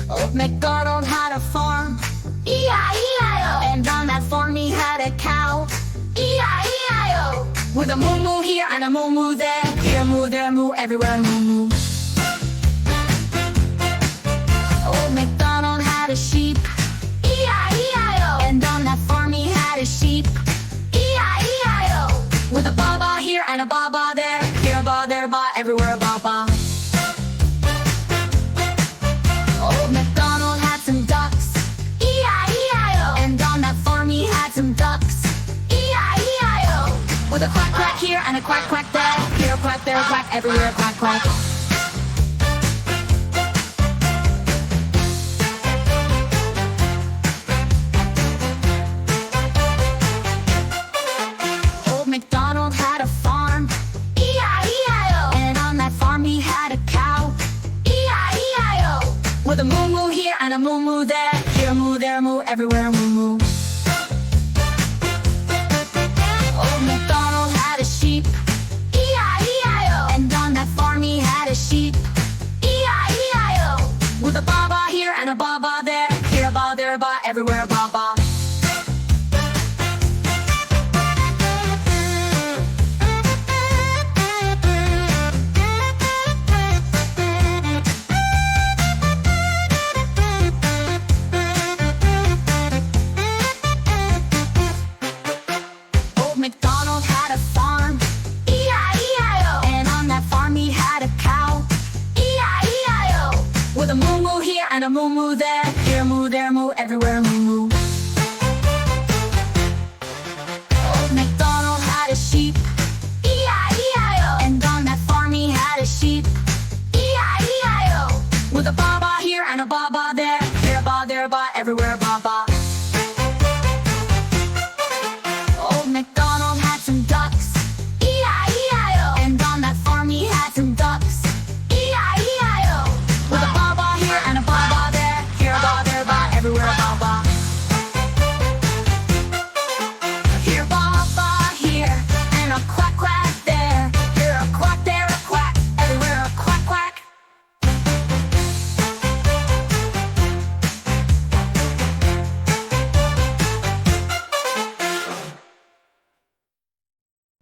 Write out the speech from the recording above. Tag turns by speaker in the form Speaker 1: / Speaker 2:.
Speaker 1: Old MacDonald had a farm, E-I-E-I-O. And on that farm he had a cow, E-I-E-I-O. With a moo-moo here and a moo-moo there, here moo, there moo, everywhere moo-moo. Old MacDonald had a sheep, E-I-E-I-O. And on that farm he had a sheep, E-I-E-I-O. With a ba-ba here and a ba-ba there, here a ba, there a ba, everywhere a ba-ba. Old MacDonald had some ducks, E-I-E-I-O. And on that farm he had some ducks, E-I-E-I-O. With a quack quack here and a quack quack there, here a quack, there a quack, everywhere a quack quack. Old MacDonald had a farm, E-I-E-I-O. And on that farm he had a cow, E-I-E-I-O. With a moo-moo here and a moo-moo there, here a moo, there a moo, everywhere a moo-moo. Old MacDonald had a sheep, E-I-E-I-O. And on that farm he had a sheep, E-I-E-I-O. With a ba-ba here and a ba-ba there, here a ba, there a ba, everywhere a ba-ba. MacDonald had a farm, E-I-E-I-O. And on that farm he had a cow, E-I-E-I-O. With a moo-moo here and a moo-moo there, here a moo, there a moo, everywhere a moo-moo. Old MacDonald had a sheep, E-I-E-I-O. And on that farm he had a sheep, E-I-E-I-O. With a ba-ba here and a ba-ba there, here a ba, there a ba, everywhere a ba-ba. Old MacDonald had some ducks, E-I-E-I-O. And on that farm he had some ducks, E-I-E-I-O. With a ba-ba here and a ba-ba there, here a ba, there a ba, everywhere a ba-ba.